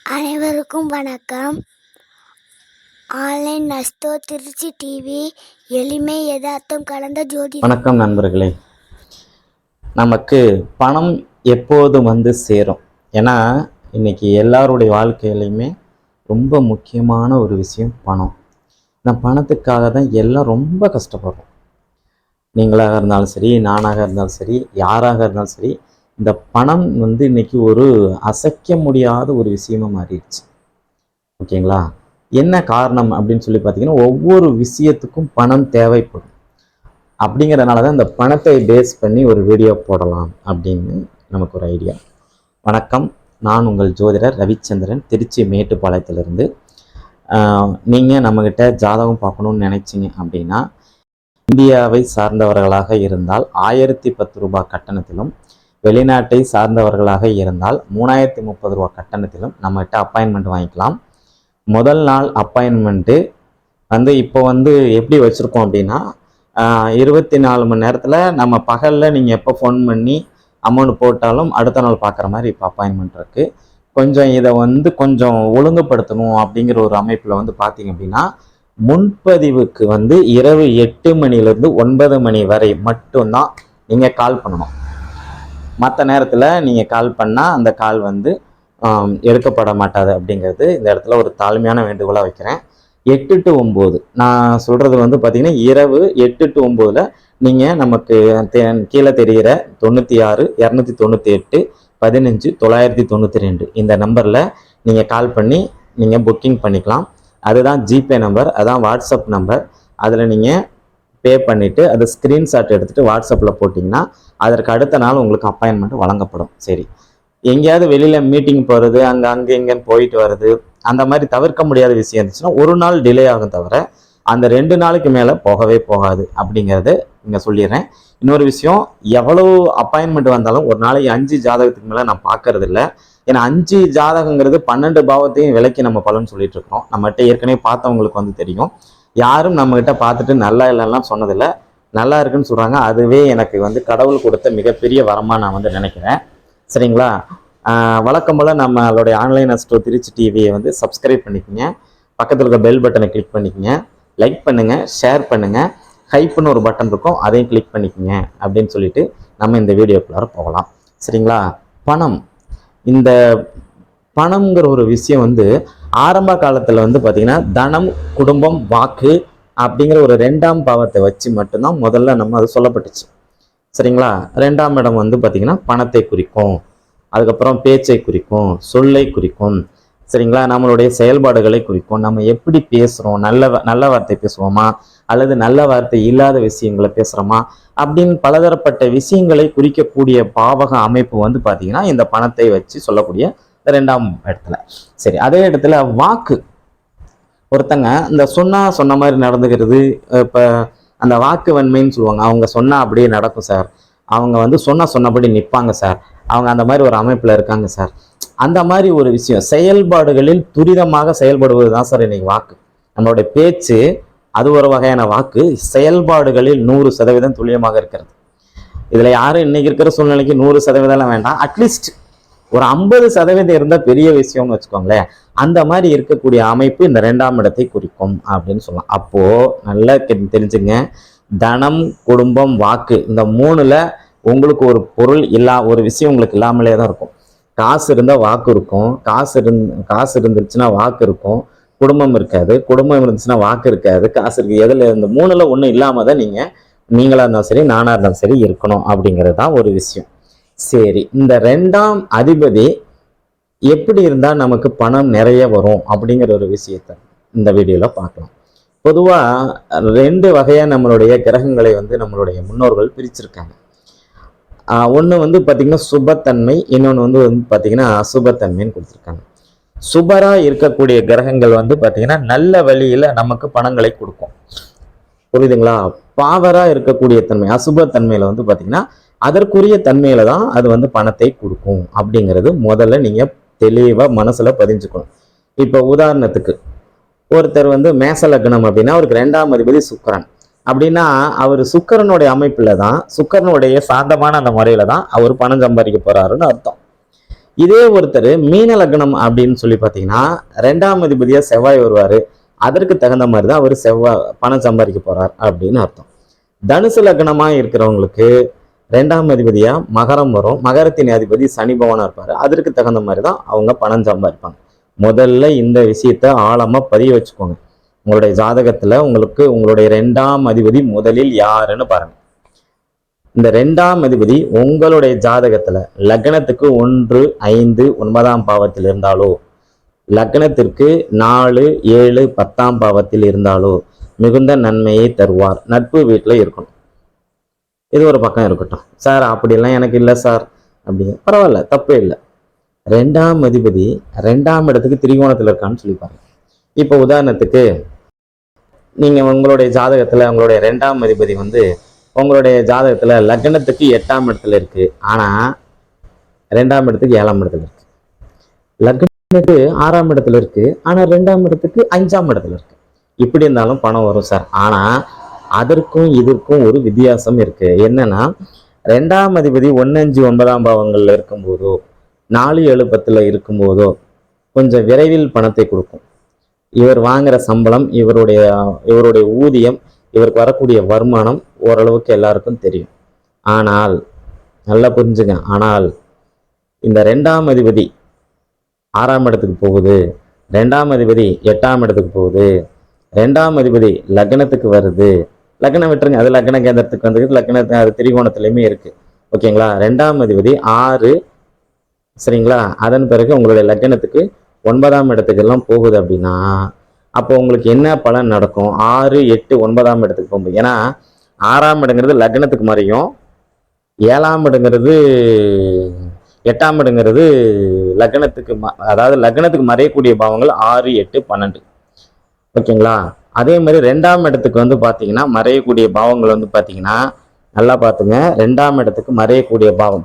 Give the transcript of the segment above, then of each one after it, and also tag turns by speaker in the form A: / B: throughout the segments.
A: அனைவருக்கும் வணக்கம். Online நஸ்தோ Trichy TV எளிமை யதார்த்தம் கலந்த ஜோதிடம்.
B: வணக்கம் நண்பர்களே. நமக்கு பணம் எப்போது வந்து சேரும்? ஏன்னா இன்னைக்கு எல்லாருடைய வாழ்க்கையிலையுமே ரொம்ப முக்கியமான ஒரு விஷயம் பணம். இந்த பணத்துக்காக தான் எல்லாம் ரொம்ப கஷ்டப்படுறோம். நீங்களாக இருந்தாலும் சரி, நானாக இருந்தாலும் சரி, யாராக இருந்தாலும் சரி, இந்த பணம் வந்து இன்னைக்கு ஒரு அசைக்க முடியாத ஒரு விஷயமா மாறிடுச்சு. ஓகேங்களா? என்ன காரணம் அப்படின்னு சொல்லி பார்த்தீங்கன்னா, ஒவ்வொரு விஷயத்துக்கும் பணம் தேவைப்படும். அப்படிங்கிறதுனால தான் இந்த பணத்தை பேஸ் பண்ணி ஒரு வீடியோ போடலாம் அப்படின்னு நமக்கு ஒரு ஐடியா. வணக்கம், நான் உங்கள் ஜோதிடர் ரவிச்சந்திரன், திருச்சி மேட்டுப்பாளையத்திலிருந்து. நீங்கள் நம்மக்கிட்ட ஜாதகம் பார்க்கணுன்னு நினைச்சிங்க அப்படின்னா, இந்தியாவை சார்ந்தவர்களாக இருந்தால் 1010 ரூபாய் கட்டணத்திலும், வெளிநாட்டை சார்ந்தவர்களாக இருந்தால் 3030 ரூபாய் கட்டணத்திலும் நம்மகிட்ட அப்பாயின்மெண்ட் வாங்கிக்கலாம். முதல் நாள் அப்பாயின்மெண்ட்டு வந்து இப்போ வந்து எப்படி வச்சுருக்கோம் அப்படின்னா, 24 மணி நேரத்தில் நம்ம பகலில் நீங்கள் எப்போ ஃபோன் பண்ணி அமௌண்ட் போட்டாலும் அடுத்த நாள் பார்க்குற மாதிரி இப்போ அப்பாயின்மெண்ட் இருக்குது. கொஞ்சம் இதை வந்து கொஞ்சம் ஒழுங்குபடுத்தணும் அப்படிங்கிற ஒரு அமைப்பில் வந்து பார்த்தீங்க அப்படின்னா, முன்பதிவுக்கு வந்து இரவு 8 மணிலேருந்து 9 மணி வரை மட்டும்தான் நீங்கள் கால் பண்ணணும். மற்ற நேரத்தில் நீங்கள் கால் பண்ணால் அந்த கால் வந்து எடுக்கப்பட மாட்டாது அப்படிங்கிறது இந்த இடத்துல ஒரு தாழ்மையான வேண்டுகோளாக வைக்கிறேன். 8 to 9 நான் சொல்கிறது வந்து பார்த்திங்கன்னா, இரவு 8 to 9 நீங்கள் நமக்கு கீழே தெரிகிற 96 298 15 992 இந்த நம்பரில் நீங்கள் கால் பண்ணி நீங்கள் புக்கிங் பண்ணிக்கலாம். அதுதான் ஜிபே நம்பர், அதான் வாட்ஸ்அப் நம்பர். அதில் நீங்கள் பே பண்ணிவிட்டு அதை ஸ்க்ரீன்ஷாட் எடுத்துகிட்டு வாட்ஸ்அப்பில் போட்டிங்கன்னா அதற்கு அடுத்த நாள் உங்களுக்கு அப்பாயின்மெண்ட் வழங்கப்படும். சரி, எங்கேயாவது வெளியில் மீட்டிங் போகிறது, அங்கே இங்கேன்னு போயிட்டு வர்றது, அந்த மாதிரி தவிர்க்க முடியாத விஷயம் இருந்துச்சுன்னா ஒரு நாள் டிலே ஆகும், தவிர அந்த 2 நாளைக்கு மேலே போகவே போகாது அப்படிங்கிறது இங்கே சொல்லிடுறேன். இன்னொரு விஷயம், எவ்வளவு அப்பாயின்மெண்ட் வந்தாலும் ஒரு நாளைக்கு 5 ஜாதகத்துக்கு மேலே நான் பார்க்கறது இல்லை. ஏன்னா 5 ஜாதகங்கிறது 12 பாவத்தையும் விலைக்கு நம்ம பலன் சொல்லிட்டு இருக்கிறோம். நம்மகிட்ட ஏற்கனவே பார்த்தவங்களுக்கு வந்து தெரியும். யாரும் நம்மகிட்ட பார்த்துட்டு நல்லா இல்லைன்னா சொன்னதில்லை, நல்லா இருக்குன்னு சொல்கிறாங்க. அதுவே எனக்கு வந்து கடவுள் கொடுத்த மிகப்பெரிய வரமாக நான் வந்து நினைக்கிறேன். சரிங்களா? வழக்கம் போல் நம்மளுடைய ஆன்லைன் அஸ்ட்ரோ திருச்சி டிவியை வந்து சப்ஸ்கிரைப் பண்ணிக்கோங்க, பக்கத்தில் இருக்க பெல் பட்டனை கிளிக் பண்ணிக்கோங்க, லைக் பண்ணுங்கள், ஷேர் பண்ணுங்கள், ஹைப்புன்னு ஒரு பட்டன் இருக்கும், அதையும் கிளிக் பண்ணிக்கோங்க அப்படின்னு சொல்லிட்டு நம்ம இந்த வீடியோக்குள்ளார போகலாம். சரிங்களா? பணம், இந்த பணம்ங்கிற ஒரு விஷயம் வந்து ஆரம்ப காலத்தில் வந்து பார்த்திங்கன்னா, தனம், குடும்பம், வாக்கு அப்படிங்கிற ஒரு 2ஆம் பாவத்தை வச்சு மட்டும்தான் முதல்ல நம்ம அது சொல்லப்பட்டுச்சு. சரிங்களா? 2ஆம் இடம் வந்து பார்த்திங்கன்னா பணத்தை குறிக்கும், அதுக்கப்புறம் பேச்சை குறிக்கும், சொல்லை குறிக்கும். சரிங்களா? நம்மளுடைய செயல்பாடுகளை குறிக்கும். நம்ம எப்படி பேசுகிறோம், நல்ல வார்த்தை பேசுவோமா அல்லது நல்ல வார்த்தை இல்லாத விஷயங்களை பேசுகிறோமா அப்படின்னு பலதரப்பட்ட விஷயங்களை குறிக்கக்கூடிய பாவக அமைப்பு வந்து பார்த்திங்கன்னா இந்த பணத்தை வச்சு சொல்லக்கூடிய 2ஆம் இடத்துல. சரி, அதே இடத்துல வாக்கு, ஒருத்தங்க இந்த சொன்ன மாதிரி நடந்துக்கிறது, இப்போ அந்த வாக்கு வன்மைன்னு சொல்லுவாங்க. அவங்க சொன்னால் அப்படியே நடக்கும் சார், அவங்க வந்து சொன்னபடி நிற்பாங்க சார், அவங்க அந்த மாதிரி ஒரு அமைப்பில் இருக்காங்க சார், அந்த மாதிரி ஒரு விஷயம். செயல்பாடுகளில் துரிதமாக செயல்படுவது தான் சார் இன்னைக்கு வாக்கு. நம்மளுடைய பேச்சு அது ஒரு வகையான வாக்கு, செயல்பாடுகளில் 100% துல்லியமாக இருக்கிறது. இதில் யாரும் இன்னைக்கு இருக்கிற சூழ்நிலைக்கு 100% வேண்டாம், அட்லீஸ்ட் ஒரு 50% இருந்தால் பெரிய விஷயம்னு வச்சுக்கோங்களேன். அந்த மாதிரி இருக்கக்கூடிய அமைப்பு இந்த 2ஆம் இடத்தை குறிக்கும் அப்படின்னு சொல்லலாம். அப்போது நல்லா தெரிஞ்சுங்க, தனம், குடும்பம், வாக்கு, இந்த 3ல் உங்களுக்கு ஒரு பொருள் ஒரு விஷயம் உங்களுக்கு இல்லாமலே தான் இருக்கும். காசு இருந்தால் வாக்கு இருக்கும், காசு இருந்துச்சுன்னா வாக்கு இருக்கும், குடும்பம் இருக்காது, குடும்பம் இருந்துச்சுன்னா வாக்கு இருக்காது, காசு இருக்குது. எதில் இந்த 3ல் ஒன்றும் இல்லாமல் தான் நீங்களாக இருந்தாலும் சரி, நானாக இருந்தாலும் சரி இருக்கணும் அப்படிங்கிறது தான் ஒரு விஷயம். சரி, இந்த 2ஆம் அதிபதி எப்படி இருந்தால் நமக்கு பணம் நிறைய வரும் அப்படிங்கிற ஒரு விஷயத்தை இந்த வீடியோவில் பார்க்கலாம். பொதுவாக 2 வகையாக நம்மளுடைய கிரகங்களை வந்து நம்மளுடைய முன்னோர்கள் பிரிச்சிருக்காங்க. ஒன்று வந்து பார்த்திங்கன்னா சுபத்தன்மை, இன்னொன்று வந்து பார்த்திங்கன்னா அசுபத்தன்மைன்னு கொடுத்துருக்காங்க. சுபராக இருக்கக்கூடிய கிரகங்கள் வந்து பார்த்திங்கன்னா நல்ல வழியில் நமக்கு பணங்களை கொடுக்கும், புரியுதுங்களா? பாவராக இருக்கக்கூடிய தன்மை, அசுபத்தன்மையில் வந்து பார்த்திங்கன்னா அதற்குரிய தன்மையில தான் அது வந்து பணத்தை கொடுக்கும் அப்படிங்கிறது முதல்ல நீங்கள் தெளிவாக மனசில் பதிஞ்சுக்கணும். இப்போ உதாரணத்துக்கு ஒருத்தர் வந்து மேச லக்னம் அப்படின்னா அவருக்கு 2ஆம் அதிபதி சுக்கிரன் அப்படின்னா, அவர் சுக்கிரனுடைய அமைப்பில் தான், சுக்கிரனுடைய சாந்தமான அந்த முறையில தான் அவர் பணம் சம்பாதிக்க போறாருன்னு அர்த்தம். இதே ஒருத்தர் மீன லக்னம் அப்படின்னு சொல்லி பார்த்தீங்கன்னா 2ஆம் அதிபதியாக செவ்வாய் வருவார். அதற்கு தகுந்த மாதிரி தான் அவர் செவ்வாய் பணம் சம்பாதிக்க போறார் அப்படின்னு அர்த்தம். தனுசு லக்னமாக இருக்கிறவங்களுக்கு 2ஆம் அதிபதியா மகரம் வரும். மகரத்தின் அதிபதி சனி பகவானா இருப்பாரு. அதற்கு தகுந்த மாதிரி தான் அவங்க பணம் சம்பாதிப்பாங்க. முதல்ல இந்த விஷயத்த ஆழமா பதிய வச்சுக்கோங்க. உங்களுடைய ஜாதகத்துல உங்களுக்கு உங்களுடைய 2ஆம் அதிபதி முதலில் யாருன்னு பாருங்க. இந்த 2ஆம் அதிபதி உங்களுடைய ஜாதகத்துல லக்னத்துக்கு 1, 5, 9ஆம் பாவத்தில் இருந்தாலோ, லக்னத்திற்கு 4, 7, 10ஆம் பாவத்தில் இருந்தாலோ மிகுந்த நன்மையை தருவார். நட்பு வீட்டுல இருக்கணும். இது ஒரு பக்கம் இருக்கட்டும். சார் அப்படிலாம் எனக்கு இல்லை சார் அப்படிங்க, பரவாயில்ல, தப்பே இல்லை. 2ஆம் அதிபதி 2ஆம் இடத்துக்கு திரிகோணத்தில் இருக்கான்னு சொல்லி பாருங்க. இப்போ உதாரணத்துக்கு நீங்க உங்களுடைய ஜாதகத்துல உங்களுடைய 2ஆம் அதிபதி உங்களுடைய ஜாதகத்துல லக்னத்துக்கு 8ஆம் இடத்துல இருக்கு. ஆனா 2ஆம் இடத்துக்கு 7ஆம் இடத்துல இருக்கு. லக்னத்துக்கு 6ஆம் இடத்துல இருக்கு. ஆனா 2ஆம் இடத்துக்கு 5ஆம் இடத்துல இருக்கு. இப்படி இருந்தாலும் பணம் வரும் சார். ஆனா அதற்கும் இதற்கும் ஒரு வித்தியாசம் இருக்கு. என்னன்னா 2ஆம் அதிபதி 1, 5, 9ஆம் பாவங்கள்ல இருக்கும்போதோ, 4, 7, 10ல இருக்கும்போதோ கொஞ்சம் விரைவில் பணத்தை கொடுக்கும். இவர் வாங்குற சம்பளம், இவருடைய ஊதியம், இவருக்கு வரக்கூடிய வருமானம் ஓரளவுக்கு எல்லாருக்கும் தெரியும். ஆனால் நல்லா புரிஞ்சுங்க, ஆனால் இந்த 2ஆம் அதிபதி 6ஆம் இடத்துக்கு போகுது, 2ஆம் அதிபதி 8ஆம் இடத்துக்கு போகுது, 2ஆம் அதிபதி லக்னத்துக்கு வருது. லக்னம் விட்டுருங்க, அது லக்ன கேந்திரத்துக்கு வந்துருக்கு. லக்னத்து அது திரிகோணத்துலையுமே இருக்கு. ஓகேங்களா? 2ஆம் அதிபதி 6, சரிங்களா? அதன் பிறகு உங்களுடைய லக்னத்துக்கு 9ஆம் இடத்துக்கு எல்லாம் போகுது அப்படின்னா அப்போ உங்களுக்கு என்ன பலன் நடக்கும்? 6, 8, 9ஆம் இடத்துக்கு போகும்போது, ஏன்னா 6ஆம் இடங்கிறது லக்னத்துக்கு மறையும், 7ஆம் இடங்கிறது 8ஆம் இடங்கிறது லக்னத்துக்கு அதாவது லக்னத்துக்கு மறையக்கூடிய பாவங்கள் 6, 8, 12. ஓகேங்களா? அதே மாதிரி 2ஆம் இடத்துக்கு பார்த்தீங்கன்னா மறையக்கூடிய பாவங்கள் பார்த்தீங்கன்னா நல்லா பார்த்துங்க. 2ஆம் இடத்துக்கு மறையக்கூடிய பாவம்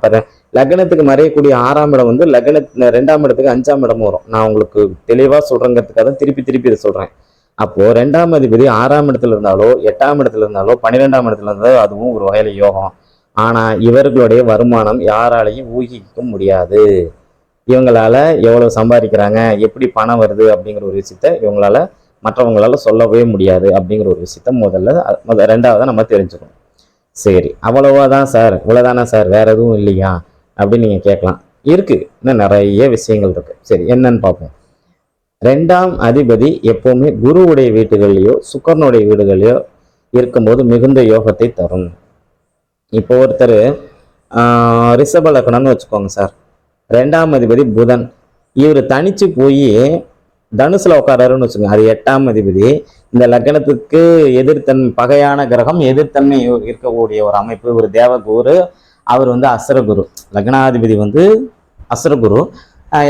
B: லக்னத்துக்கு மறையக்கூடிய 6ஆம் இடம் லக்ன 2ஆம் இடத்துக்கு 5ஆம் இடம் வரும். நான் உங்களுக்கு தெளிவா சொல்றேங்கிறதுக்காக திருப்பி திருப்பி இதை சொல்றேன். அப்போ 2ஆம் அதிபதி 6ஆம் இடத்துல இருந்தாலோ, 8ஆம் இடத்துல இருந்தாலோ, 12ஆம் இடத்துல இருந்தாலோ அதுவும் ஒரு வகையில யோகம். ஆனா இவர்களுடைய வருமானம் யாராலையும் ஊகிக்க முடியாது. இவங்களால எவ்வளவு சம்பாதிக்கிறாங்க, எப்படி பணம் வருது அப்படிங்கிற ஒரு விஷயத்த இவங்களால மற்றவங்களால சொல்லவே முடியாது அப்படிங்கிற ஒரு விஷயத்த முதல்ல 2ஆவதா நம்ம தெரிஞ்சுக்கணும். சரி, அவ்வளவாதான் சார், இவ்வளவுதானா சார், வேற எதுவும் இல்லையா அப்படின்னு நீங்க கேட்கலாம். இருக்கு, இன்னும் நிறைய விஷயங்கள் இருக்கு. சரி, என்னன்னு பார்ப்போம். 2ஆம் அதிபதி எப்பவுமே குருவுடைய வீடுகள்லையோ சுக்கரனுடைய வீடுகள்லையோ இருக்கும்போது மிகுந்த யோகத்தை தரும். இப்போ ஒருத்தர் ரிஷப லக்னம்னு வச்சுக்கோங்க சார். 2ஆம் அதிபதி புதன், இவர் தனிச்சு போய் தனுசுல உட்காராருன்னு வச்சுக்கோங்க. அது 8ஆம் அதிபதி. இந்த லக்னத்துக்கு பகையான கிரகம், எதிர்த்தன்மை இருக்கக்கூடிய ஒரு அமைப்பு. ஒரு தேவகுரு, அவர் அசுரகுரு. லக்னாதிபதி அசுரகுரு,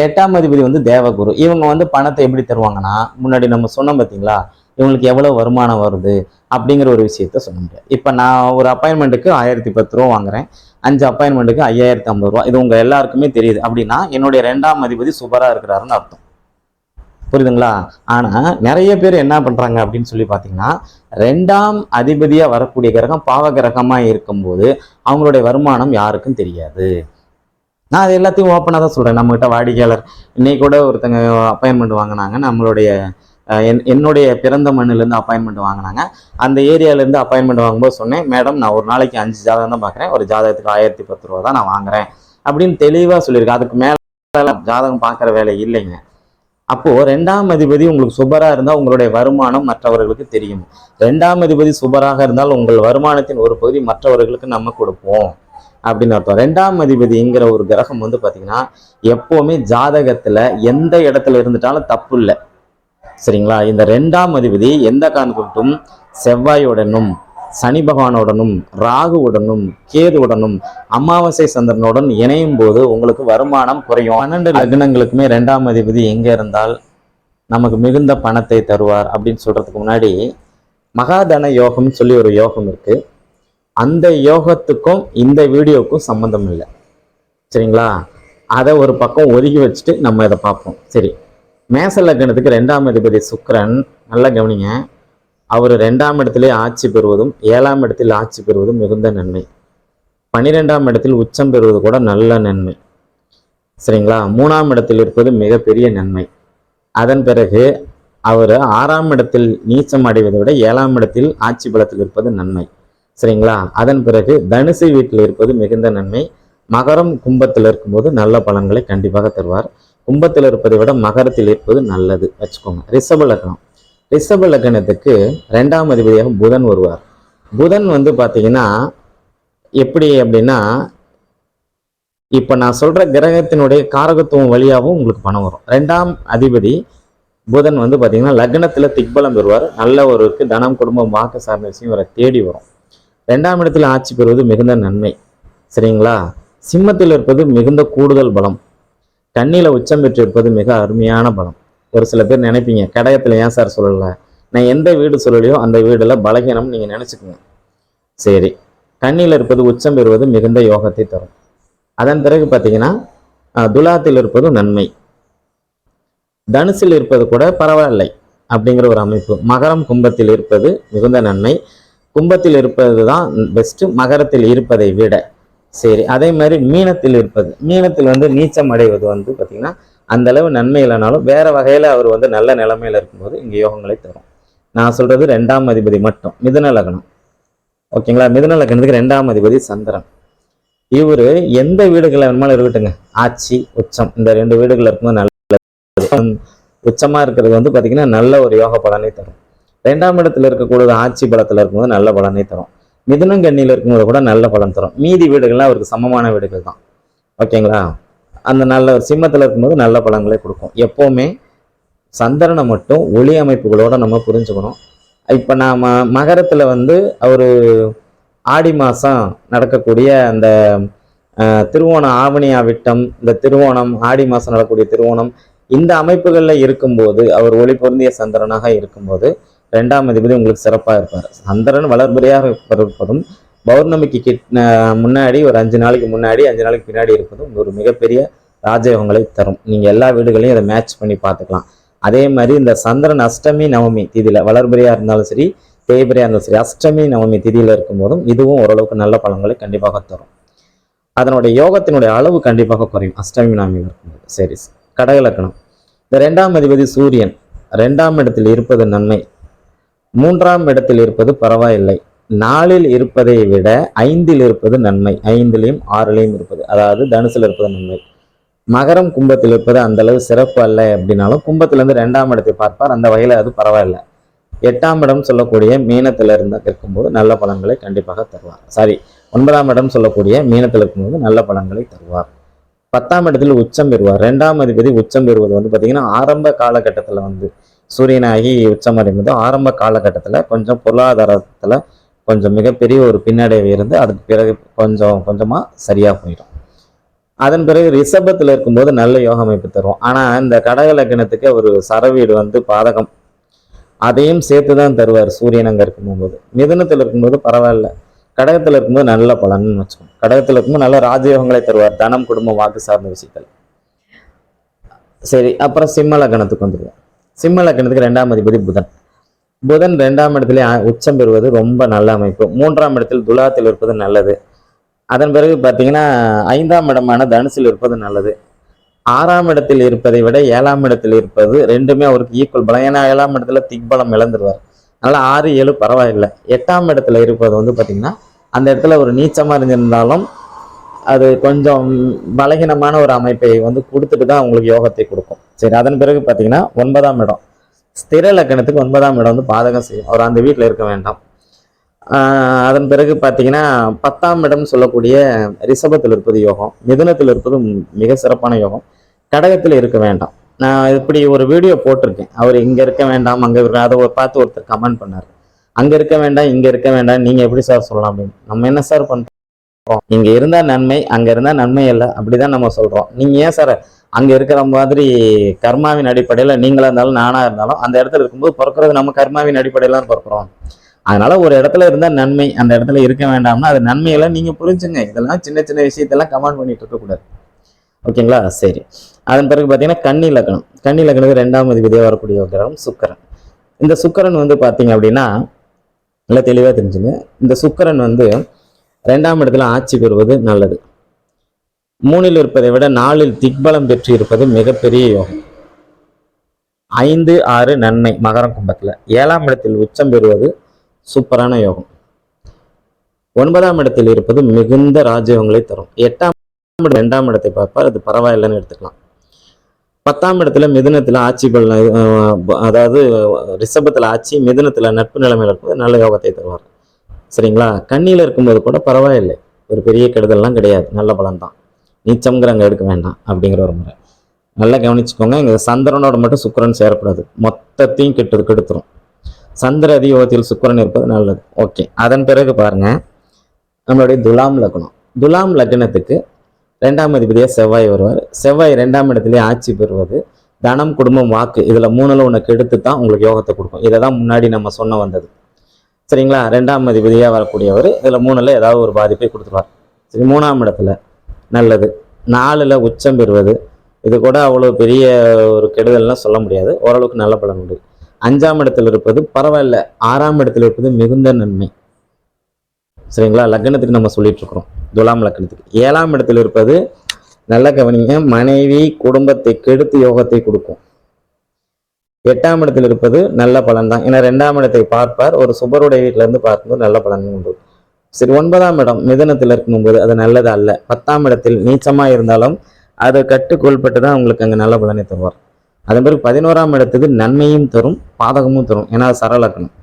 B: 8ஆம் அதிபதி தேவகுரு. இவங்க பணத்தை எப்படி தருவாங்கன்னா, முன்னாடி நம்ம சொன்னோம் பார்த்தீங்களா, இவங்களுக்கு எவ்வளவு வருமானம் வருது அப்படிங்கிற ஒரு விஷயத்த சொல்ல முடியாது. இப்போ நான் ஒரு அப்பாயின்மெண்ட்டுக்கு 1010 ரூபா வாங்குறேன், 5 அப்பாயின்மெண்ட்டுக்கு 5050 ரூபா. இது உங்க எல்லாருக்குமே தெரியுது. அப்படின்னா என்னுடைய 2ஆம் அதிபதி சூப்பரா இருக்கிறாருன்னு அர்த்தம். புரியுதுங்களா? ஆனா நிறைய பேர் என்ன பண்றாங்க அப்படின்னு சொல்லி பாத்தீங்கன்னா, 2ஆம் அதிபதியா வரக்கூடிய கிரகம் பாவ கிரகமா இருக்கும்போது அவங்களுடைய வருமானம் யாருக்கும் தெரியாது. நான் அது எல்லாத்தையும் ஓப்பனாக தான் சொல்றேன். நம்ம கிட்ட வாடிக்கையாளர் இன்னைக்கு கூட ஒருத்தங்க அப்பாயின்மெண்ட் வாங்கினாங்க. நம்மளுடைய என்னுடைய பிறந்த மண்ணிலேருந்து அப்பாயின்மெண்ட் வாங்கினாங்க. அந்த ஏரியாவிலேருந்து அப்பாயின்மெண்ட் வாங்கும்போது சொன்னேன், மேடம் நான் ஒரு நாளைக்கு 5 ஜாதகம் தான் பார்க்குறேன், ஒரு ஜாதகத்துக்கு 1010 ரூபா தான் நான் வாங்குறேன் அப்படின்னு தெளிவாக சொல்லியிருக்கேன். அதுக்கு மேலே ஜாதகம் பார்க்குற வேலை இல்லைங்க. அப்போ 2ஆம் அதிபதி உங்களுக்கு சுபரா இருந்தால் உங்களுடைய வருமானம் மற்றவர்களுக்கு தெரியும். 2ஆம் அதிபதி சுபராக இருந்தால் உங்கள் வருமானத்தின் ஒரு பகுதி மற்றவர்களுக்கு நம்ம கொடுப்போம் அப்படின்னு அர்த்தம். 2ஆம் அதிபதிங்கிற ஒரு கிரகம் பார்த்தீங்கன்னா எப்பவுமே ஜாதகத்துல எந்த இடத்துல இருந்துட்டாலும் தப்பு இல்லை, சரிங்களா? இந்த 2ஆம் அதிபதி எந்த காரணத்துக்கும் செவ்வாயுடனும் சனி பகவானுடனும் ராகுவுடனும் கேதுவுடனும் அமாவாசை சந்திரனுடன் இணையும் போது உங்களுக்கு வருமானம் குறையும். 12 லக்னங்களுக்குமே 2ஆம் அதிபதி எங்க இருந்தால் நமக்கு மிகுந்த பணத்தை தருவார் அப்படின்னு சொல்றதுக்கு முன்னாடி மகாதன யோகம் சொல்லி ஒரு யோகம் இருக்கு. அந்த யோகத்துக்கும் இந்த வீடியோக்கும் சம்பந்தம் இல்லை, சரிங்களா? அதை ஒரு பக்கம் ஒதுக்கி வச்சுட்டு நம்ம இதை பார்ப்போம். சரி, மேச லக்னத்துக்கு 2ஆம் அதிபதி சுக்கிரன், நல்லா கவனிங்க, அவர் 2ஆம் இடத்திலே ஆட்சி பெறுவதும் 7ஆம் இடத்தில் ஆட்சி பெறுவதும் மிகுந்த நன்மை. 12ஆம் இடத்தில் உச்சம் பெறுவது கூட நல்ல நன்மை. சரிங்களா. 3ஆம் இடத்தில் இருப்பது மிகப்பெரிய நன்மை. அதன் பிறகு அவர் 6ஆம் இடத்தில் நீச்சம் அடைவதை விட 7ஆம் இடத்தில் ஆட்சி பலத்தில் இருப்பது நன்மை. சரிங்களா. அதன் பிறகு தனுசு வீட்டில் இருப்பது மிகுந்த நன்மை. மகரம் கும்பத்தில் இருக்கும்போது நல்ல பலன்களை கண்டிப்பாக தருவார். கும்பத்தில் இருப்பதை விட மகரத்தில் இருப்பது நல்லது வச்சுக்கோங்க. ரிஷப லக்னம். ரிஷப லக்னத்துக்கு 2ஆம் அதிபதியாக புதன் வருவார். புதன் வந்து பார்த்தீங்கன்னா எப்படி அப்படின்னா, இப்போ நான் சொல்ற கிரகத்தினுடைய காரகத்துவம் வழியாகவும் உங்களுக்கு பணம் வரும். 2ஆம் அதிபதி புதன் வந்து பார்த்தீங்கன்னா லக்னத்தில் திக்பலம் பெறுவார். நல்லவருக்கு தனம், குடும்பம், வாக்கு சார்ந்த விஷயம் வரை தேடி வரும். 2ஆம் இடத்தில் ஆட்சி பெறுவது மிகுந்த நன்மை. சரிங்களா. சிம்மத்தில் இருப்பது மிகுந்த கூடுதல் பலம். கண்ணில உச்சம் பெற்று இருப்பது மிக அருமையான பலம். ஒரு சில பேர் நினைப்பீங்க, கடகத்தில் ஏன் சார் சொல்லலை, நான் எந்த வீடு சொல்லலையோ அந்த வீடுல பலகீனம் நீங்கள் நினச்சிக்கோங்க. சரி, கண்ணியில் இருப்பது உச்சம் பெறுவது மிகுந்த யோகத்தை தரும். அதன் பிறகு பார்த்தீங்கன்னா துலாத்தில் இருப்பது நன்மை. தனுசில் இருப்பது கூட பரவாயில்லை அப்படிங்கிற ஒரு அமைப்பு. மகரம் கும்பத்தில் இருப்பது மிகுந்த நன்மை. கும்பத்தில் இருப்பது தான் பெஸ்ட்டு, மகரத்தில் இருப்பதை விட. சரி, அதே மாதிரி மீனத்தில் இருப்பது, மீனத்தில் வந்து நீச்சம் அடைவது வந்து பார்த்தீங்கன்னா அந்த அளவு நன்மை இல்லைனாலும் வேற வகையில் அவர் வந்து நல்ல நிலைமையில் இருக்கும்போது இங்கே யோகங்களை தரும். நான் சொல்றது 2ஆம் அதிபதி மட்டும். மிதுன லக்னம். ஓகேங்களா. மிதுன லக்னத்துக்கு 2ஆம் அதிபதி சந்திரன். இவர் எந்த வீடுகளில் வேணுமாலும் இருக்கட்டுங்க, ஆட்சி உச்சம் இந்த 2 வீடுகளில் இருக்கும்போது நல்ல உச்சமா இருக்கிறது வந்து பார்த்தீங்கன்னா நல்ல ஒரு யோக பலனை தரும். 2ஆம் இடத்துல இருக்கக்கூடிய ஆட்சி பலத்தில் இருக்கும்போது நல்ல பலனை தரும். மிதுனம் கண்ணியில் இருக்கும்போது கூட நல்ல பலன் தரும். மீதி வீடுகள்லாம் அவருக்கு சமமான வீடுகள் தான். ஓகேங்களா. அந்த நல்ல சிம்மத்தில் இருக்கும்போது நல்ல பலன்களை கொடுக்கும். எப்போவுமே சந்திரனை மட்டும் ஒளி அமைப்புகளோட நம்ம புரிஞ்சுக்கணும். இப்போ நாம் மகரத்தில் வந்து அவர் ஆடி மாதம் நடக்கக்கூடிய அந்த திருவோணம், ஆவணி விட்டம், இந்த திருவோணம், ஆடி மாதம் நடக்கக்கூடிய திருவோணம், இந்த அமைப்புகளில் இருக்கும்போது அவர் ஒளி பொருந்திய சந்திரனாக இருக்கும்போது 2ஆம் அதிபதி உங்களுக்கு சிறப்பாக இருப்பார். சந்திரன் வளர்பிறையாக இருப்பதும் பௌர்ணமிக்கு முன்னாடி ஒரு 5 நாளைக்கு முன்னாடி 5 நாளைக்கு பின்னாடி இருப்பதும் ஒரு மிகப்பெரிய ராஜயோகங்களை தரும். நீங்கள் எல்லா வீடுகளையும் அதை மேட்ச் பண்ணி பார்த்துக்கலாம். அதே மாதிரி இந்த சந்திரன் அஷ்டமி நவமி திதியில் வளர்பிறையாக இருந்தாலும் சரி, தேய்பிறையாக இருந்தாலும் சரி, அஷ்டமி நவமி திதியில் இருக்கும்போதும் இதுவும் ஓரளவுக்கு நல்ல பலன்களை கண்டிப்பாக தரும். அதனுடைய யோகத்தினுடைய அளவு கண்டிப்பாக குறையும் அஷ்டமி நவமியில் இருக்கும்போது. சரி, கடகலக்கணம். இந்த 2ஆம் அதிபதி சூரியன் 2ஆம் இடத்தில் இருப்பது நன்மை. 3ஆம் இடத்தில் இருப்பது பரவாயில்லை. 4இல் இருப்பதை விட 5இல் இருப்பது நன்மை. 5லையும் 6லையும் இருப்பது, அதாவது தனுசில் இருப்பது நன்மை. மகரம் கும்பத்தில் இருப்பது அந்த அளவு சிறப்பு அல்ல அப்படின்னாலும் கும்பத்திலிருந்து 2ஆம் இடத்தை பார்ப்பார். அந்த வகையில் அது பரவாயில்லை. 8ஆம் இடம் சொல்லக்கூடிய மீனத்தில் இருக்கும்போது நல்ல பலன்களை கண்டிப்பாக தருவார். 9ஆம் இடம் சொல்லக்கூடிய மீனத்தில் இருக்கும்போது நல்ல பலன்களை தருவார். 10ஆம் இடத்தில் உச்சம் பெறுவார். 2ஆம் அதிபதி உச்சம் பெறுவது வந்து பார்த்தீங்கன்னா ஆரம்ப காலகட்டத்தில் வந்து சூரியனாகி உச்சம் அடைவது ஆரம்ப காலகட்டத்தில் கொஞ்சம் பொருளாதாரத்தில் கொஞ்சம் மிகப்பெரிய ஒரு பின்னடைவு இருந்து அதுக்கு பிறகு கொஞ்சம் கொஞ்சமாக சரியாக போயிடும். அதன் பிறகு ரிஷபத்தில் இருக்கும்போது நல்ல யோக அமைப்பு தரும். ஆனால் இந்த கடக லக்னத்துக்கு ஒரு சரவீடு வந்து பாதகம், அதையும் சேர்த்து தான் தருவார் சூரியன் அங்கே இருக்கும்போது. மிதுனத்தில் இருக்கும்போது பரவாயில்ல, கடகத்தில் இருக்கும்போது நல்ல பலன்னு வச்சுக்கோங்க. கடகத்தில் இருக்கும்போது நல்ல ராஜயோகங்களை தருவார், தனம், குடும்பம், வாக்கு சார்ந்த விஷயங்கள். சரி, அப்புறம் சிம்ம லக்னத்துக்கு வந்துடுவோம். சிம்ம லக்னத்துக்கு 2ஆம் அதிபதி புதன். புதன் 2ஆம் இடத்துல உச்சம் பெறுவது ரொம்ப நல்ல அமைப்பு. 3ஆம் இடத்தில் துலாத்தில் இருப்பது நல்லது. அதன் பிறகு பார்த்தீங்கன்னா 5ஆம் இடமான தனுசில் இருப்பது நல்லது. 6ஆம் இடத்தில் இருப்பதை விட 7ஆம் இடத்தில் இருப்பது ரெண்டுமே அவருக்கு ஈக்குவல் பலம். ஏன்னா 7ஆம் இடத்துல திக்பலம் இழந்துருவார். அதனால 6, 7 பரவாயில்லை. 8ஆம் இடத்துல இருப்பது வந்து பார்த்தீங்கன்னா அந்த இடத்துல ஒரு நீச்சமாக இருந்திருந்தாலும் அது கொஞ்சம் பலகீனமான ஒரு அமைப்பை வந்து கொடுத்துட்டு தான் உங்களுக்கு யோகத்தை கொடுக்கும். சரி, அதன் பிறகு பார்த்தீங்கன்னா 9ஆம் இடம். ஸ்திர லக்னத்துக்கு 9ஆம் இடம் வந்து பாதகம் செய்யும். அவர் அந்த வீட்டில் இருக்க வேண்டாம். அதன் பிறகு பார்த்தீங்கன்னா 10ஆம் இடம் சொல்லக்கூடிய ரிஷபத்தில் இருப்பது யோகம், மிதுனத்தில் இருப்பது மிக சிறப்பான யோகம், கடகத்தில் இருக்க வேண்டாம். நான் இப்படி ஒரு வீடியோ போட்டிருக்கேன். அவர் இங்கே இருக்க வேண்டாம் அங்கே இருக்க, அதை பார்த்து ஒருத்தர் கமெண்ட் பண்ணார், அங்கே இருக்க வேண்டாம் இங்கே இருக்க வேண்டாம் நீங்கள் எப்படி சார் சொல்லலாம் அப்படின்னு. நம்ம என்ன சார் பண்ணுறோம், இங்கே இருந்தால் நன்மை அங்கே இருந்தால் நன்மை இல்லை அப்படிதான் நம்ம சொல்கிறோம். நீங்கள் ஏன் சார் அங்கே இருக்கிற மாதிரி கர்மாவின் அடிப்படையில் நீங்களாக இருந்தாலும் நானாக இருந்தாலும் அந்த இடத்துல இருக்கும்போது பிறக்கிறது நம்ம கர்மாவின் அடிப்படையில் தான் பிறக்கிறோம். அதனால ஒரு இடத்துல இருந்தால் நன்மை அந்த இடத்துல இருக்க வேண்டாம்னா அது நன்மையெல்லாம் நீங்கள் புரிஞ்சுங்க. இதெல்லாம் சின்ன சின்ன விஷயத்தெல்லாம் கமெண்ட் பண்ணிட்டு இருக்கக்கூடாது. ஓகேங்களா. சரி, அதன் பிறகு பார்த்தீங்கன்னா கன்னி லக்னம். கன்னி லக்னத்துக்கு 2ஆம் அதிபதியாக வரக்கூடிய கிரகம் சுக்கிரன். இந்த சுக்கிரன் வந்து பார்த்தீங்க அப்படின்னா நல்லா தெளிவாக தெரிஞ்சுங்க. இந்த சுக்கிரன் வந்து 2ஆம் இடத்துல ஆட்சி பெறுவது நல்லது. 3ல் இருப்பதை விட 4ல் திக்பலம் பெற்று இருப்பது மிகப்பெரிய யோகம். 5, 6 நன்மை மகரம் கும்பத்துல. 7ஆம் இடத்தில் உச்சம் பெறுவது சூப்பரான யோகம். 9ஆம் இடத்தில் இருப்பது மிகுந்த ராஜயோகங்களை தரும். 8ஆம் 2ஆம் இடத்தை பார்ப்பார், அது பரவாயில்லைன்னு எடுத்துக்கலாம். 10ஆம் இடத்துல மிதுனத்துல ஆட்சி பலன், அதாவது ரிஷபத்துல ஆட்சி, மிதுனத்துல நட்பு நிலைமையில இருப்பது நல்ல யோகத்தை தருவார். சரிங்களா? கண்ணியில இருக்கும்போது கூட பரவாயில்லை, ஒரு பெரிய கெடுதல்லாம் கிடையாது, நல்ல பலன் தான். நீச்சம்ங்கிற அங்கே எடுக்க வேண்டாம் அப்படிங்கிற ஒரு முறை நல்லா கவனிச்சுக்கோங்க. இங்கே சந்திரனோட மட்டும் சுக்கிரன் சேரக்கூடாது, மொத்தத்தையும் கெடுத்துரும். சந்திர அதியோகத்தில் சுக்கிரன் இருப்பது நல்லது. ஓகே, அதன் பிறகு பாருங்க நம்மளுடைய துலாம் லக்னம். துலாம் லக்னத்துக்கு 2ஆம் அதிபதியாக செவ்வாய் வருவார். செவ்வாய் 2ஆம் இடத்துலேயே ஆட்சி பெறுவது தனம், குடும்பம், வாக்கு, இதில் 3ல் ஒன்று கெடுத்து தான் உங்களுக்கு யோகத்தை கொடுக்கும். இதை தான் முன்னாடி நம்ம சொன்ன வந்தது. சரிங்களா? 2ஆம் அதிபதியாக வரக்கூடியவர் இதில் 3ல் ஏதாவது ஒரு பாதிப்பை கொடுத்துருவார். சரி, 3ஆம் இடத்துல நல்லது. 4ல் உச்சம் பெறுவது, இது கூட அவ்வளோ பெரிய ஒரு கெடுதல்னால் சொல்ல முடியாது, ஓரளவுக்கு நல்ல பலன் உண்டு. 5ஆம் இடத்துல இருப்பது பரவாயில்ல. 6ஆம் இடத்துல இருப்பது மிகுந்த நன்மை. சரிங்களா? லக்னத்துக்கு நம்ம சொல்லிட்டு இருக்கிறோம், துலாம் லக்னத்துக்கு. 7ஆம் இடத்துல இருப்பது நல்ல கவனிங்க, மனைவி குடும்பத்தை கெடுத்து யோகத்தை கொடுக்கும். 8ஆம் இடத்துல இருப்பது நல்ல பலன் தான், ஏன்னா 2ஆம் இடத்தை பார்ப்பார், ஒரு சுபருடைய வீட்டில இருந்து பார்க்கும்போது நல்ல பலன் உண்டு. சரி, 9ஆம் இடம் மிதனத்தில் இருக்கும்போது அது நல்லது அல்ல. 10ஆம் இடத்தில் நீச்சமா இருந்தாலும் அதை கட்டுக்கொள்பட்டு தான் உங்களுக்கு அங்கே நல்ல பலனை தருவார். அதன் பிறகு 11ஆம் இடத்துக்கு நன்மையும் தரும், பாதகமும் தரும், ஏன்னா சரலக்கணும்.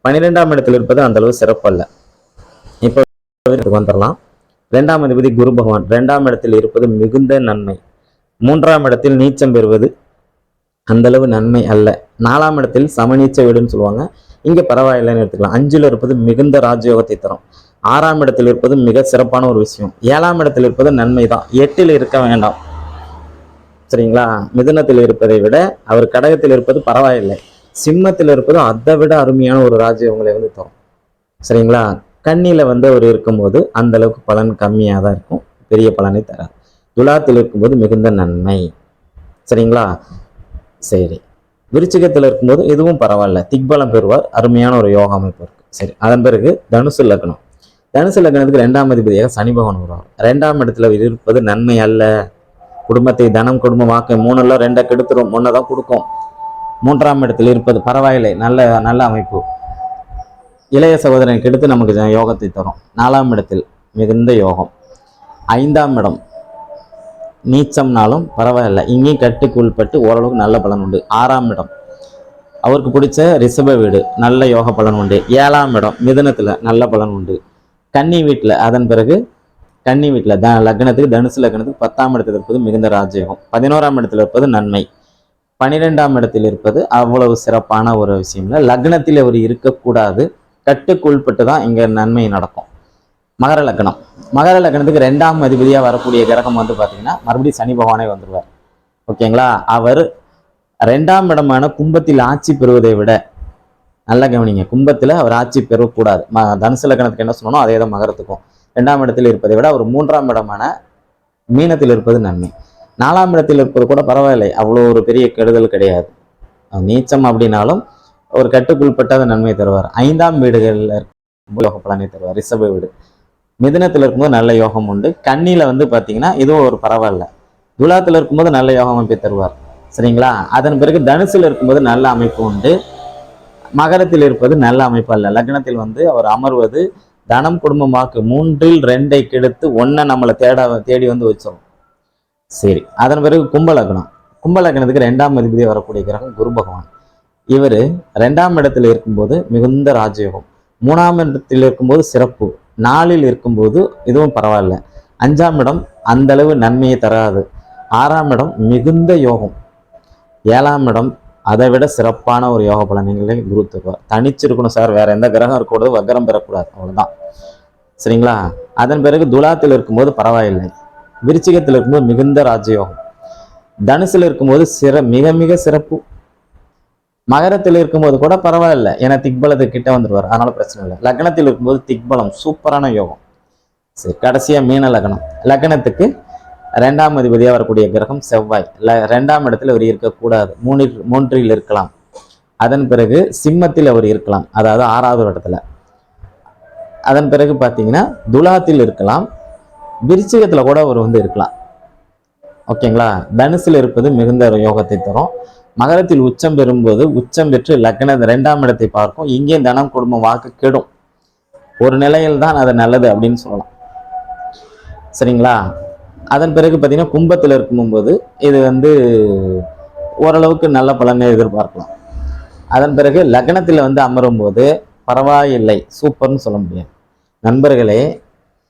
B: 12ஆம் இடத்தில் இருப்பது அந்த அளவு சிறப்பு அல்ல. இப்போ வந்துடலாம். 2ஆம் அதிபதி குரு பகவான் 2ஆம் இடத்தில் இருப்பது மிகுந்த நன்மை. 3ஆம் இடத்தில் நீச்சம் பெறுவது அந்த அளவு நன்மை அல்ல. 4ஆம் இடத்தில் சமநீச்ச வீடுன்னு சொல்லுவாங்க, இங்க பரவாயில்லைன்னு எடுத்துக்கலாம். 5ல் இருப்பது மிகுந்த ராஜயோகத்தை தரும். 6ஆம் இடத்தில் இருப்பது மிக சிறப்பான ஒரு விஷயம். 7ஆம் இடத்தில் இருப்பது நன்மை தான், 8ல் இருக்க வேண்டாம். சரிங்களா? மிதுனத்தில் இருப்பதை விட அவர் கடகத்தில் இருப்பது பரவாயில்லை. சிம்மத்தில் இருப்பது அதை விட அருமையான ஒரு ராஜயோகங்களை தரும். சரிங்களா? கண்ணியில அவர் இருக்கும்போது அந்த அளவுக்கு பலன் கம்மியாக தான் இருக்கும், பெரிய பலனை தராது. துலாத்தில் இருக்கும்போது மிகுந்த நன்மை. சரிங்களா? சரி, விருச்சிகத்தில் இருக்கும்போது இதுவும் பரவாயில்ல, திக்பலம் பெறுவார், அருமையான ஒரு யோக அமைப்பு இருக்கு. சரி, அதன் பிறகு தனுசு லக்னம். தனுசு லக்னத்துக்கு 2ஆம் அதிபதியாக சனி பகவான் வருவார். 2ஆம் இடத்துல இருப்பது நன்மை அல்ல. குடும்பத்தை தனம், குடும்பம், வாக்கு 3ல் 2 கெடுத்துரும், 1 தான் கொடுக்கும். 3ஆம் இடத்தில் இருப்பது பரவாயில்லை, நல்ல அமைப்பு. இளைய சகோதரன் கெடுத்து நமக்கு யோகத்தை தரும். 4ஆம் இடத்தில் மிகுந்த யோகம். 5ஆம் இடம் நீச்சம்னாலும் பரவாயில்ல, இங்கேயும் கட்டுக்குள்பட்டு ஓரளவுக்கு நல்ல பலன் உண்டு. 6ஆம் இடம் அவருக்கு பிடிச்ச ரிஷப வீடு, நல்ல யோக பலன் உண்டு. 7ஆம் இடம் மிதுனத்துல நல்ல பலன் உண்டு. கன்னி வீட்டில், அதன் பிறகு கன்னி வீட்டில் லக்னத்துக்கு தனுசு லக்னத்துக்கு 10ஆம் இடத்தில் இருப்பது மிகுந்த ராஜயோகம். 11ஆம் இடத்தில் இருப்பது நன்மை. 12ஆம் இடத்தில் இருப்பது அவ்வளவு சிறப்பான ஒரு விஷயம் இல்லை. லக்னத்தில் அவர் இருக்கக்கூடாது, கட்டுக்குள்பட்டு தான் இங்க நன்மை நடக்கும். மகர லக்னம். மகர லக்னத்துக்கு 2ஆம் அதிபதியாக வரக்கூடிய கிரகம் பார்த்தீங்கன்னா மறுபடியும் சனி பகவானே வந்துடுவார். ஓகேங்களா? அவர் 2ஆம் இடமான கும்பத்தில் ஆட்சி பெறுவதை விட, நல்லா கவனிங்க, கும்பத்தில் அவர் ஆட்சி பெறக்கூடாது. தனுசு லக்னத்துக்கு என்ன சொன்னோம் அதே தான் மகரத்துக்கும். 2ஆம் இடத்தில் இருப்பதை விட அவர் 3ஆம் இடமான மீனத்தில் இருப்பது நன்மை. 4ஆம் இடத்தில் இருப்பது கூட பரவாயில்லை, அவ்வளோ ஒரு பெரிய கெடுதல் கிடையாது. நீச்சம் அப்படின்னாலும் ஒரு கட்டுக்குள்பட்ட நன்மை தருவார். 5ஆம் வீடுகளில் யோக பலனை தருவார், ரிஷப வீடு. மிதுனத்தில் இருக்கும்போது நல்ல யோகம் உண்டு. கண்ணியில பார்த்தீங்கன்னா இதுவும் ஒரு பரவாயில்ல. துலாத்தில் இருக்கும்போது நல்ல யோக அமைப்பை தருவார். சரிங்களா? அதன் பிறகு தனுசில் இருக்கும்போது நல்ல அமைப்பு உண்டு. மகரத்தில் இருப்பது நல்ல அமைப்பு அல்ல. லக்னத்தில் அவர் அமர்வது தனம், குடும்பம், வாக்கு 3ல் 2 கெடுத்து 1 நம்மளை தேடி வச்சிடும். சரி, அதன் பிறகு கும்பலக்னம். கும்பலக்னத்துக்கு 2ஆம் அதிபதியாக வரக்கூடிய கிரகம் குரு பகவான். இவர் 2ஆம் இடத்தில் இருக்கும்போது மிகுந்த ராஜயோகம். 3ஆம் இடத்தில் இருக்கும்போது சிறப்பு. 4ல் இருக்கும்போது இதுவும் பரவாயில்ல. 5ஆம் இடம் அந்த அளவு நன்மையை தராது. 6ஆம் இடம் மிகுந்த யோகம். 7ஆம் இடம் அதை விட சிறப்பான ஒரு யோக பலன்களை குரு தருவார். தனிச்சிருக்கணும் சார், வேற எந்த கிரகம் இருக்கக்கூடாது, வக்கரம் பெறக்கூடாது, அவ்வளவுதான். சரிங்களா? அதன் பிறகு துலாத்தில் இருக்கும்போது பரவாயில்லை. விருச்சிகத்தில் இருக்கும்போது மிகுந்த ராஜயோகம். தனுசில் இருக்கும்போது மிக மிக சிறப்பு. மகரத்தில் இருக்கும்போது கூட பரவாயில்ல, ஏன்னா திக்பலத்துக்கு கிட்ட வந்துடுவார், அதனால பிரச்சனை இல்லை. லக்னத்தில் இருக்கும்போது திக்பலம், சூப்பரான யோகம். சரி, கடைசியா மீன லக்னம். லக்னத்துக்கு 2ஆம் அதிபதியாக வரக்கூடிய கிரகம் செவ்வாய். 2ஆம் இடத்துல அவர் இருக்கக்கூடாது, 3ல் இருக்கலாம். அதன் பிறகு சிம்மத்தில் அவர் இருக்கலாம், அதாவது 6வது இடத்துல. அதன் பிறகு பார்த்தீங்கன்னா துலாத்தில் இருக்கலாம், விருச்சிகத்துல கூட அவர் இருக்கலாம். ஓகேங்களா? தனுசில் இருப்பது மிகுந்த யோகத்தை தரும். மகரத்தில் உச்சம் பெறும்போது உச்சம் பெற்று லக்ன 2ஆம் இடத்தை பார்க்கும். இங்கே தனம் குடும்பம் வாக்கு கெடும். ஒரு நிலையில் தான் அது நல்லது அப்படின்னு சொல்லலாம். சரிங்களா? அதன் பிறகு பார்த்தீங்கன்னா கும்பத்தில் இருக்கும்போது இது ஓரளவுக்கு நல்ல பலனை எதிர்பார்க்கலாம். அதன் பிறகு லக்னத்தில் அமரும் போது பரவாயில்லை, சூப்பர்னு சொல்ல முடியாது. நண்பர்களே,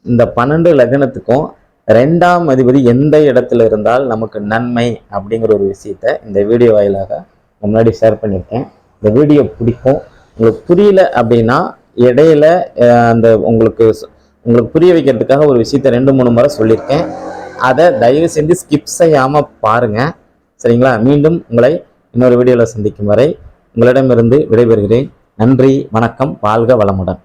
B: இந்த 12 லக்னத்துக்கும் 2ஆம் அதிபதி எந்த இடத்துல இருந்தால் நமக்கு நன்மை அப்படிங்கிற ஒரு விஷயத்த இந்த வீடியோ வாயிலாக முன்னாடி ஷேர் பண்ணியிருக்கேன். இந்த வீடியோ பிடிக்கும். உங்களுக்கு புரியல அப்படின்னா இடையில உங்களுக்கு புரிய வைக்கிறதுக்காக ஒரு விஷயத்த 2-3 முறை சொல்லியிருக்கேன். அதை தயவு செஞ்சு ஸ்கிப் செய்யாமல் பாருங்கள். சரிங்களா? மீண்டும் உங்களை இன்னொரு வீடியோவில் சந்திக்கும் வரை உங்களிடமிருந்து விடைபெறுகிறேன். நன்றி, வணக்கம், வாழ்க வளமுடன்.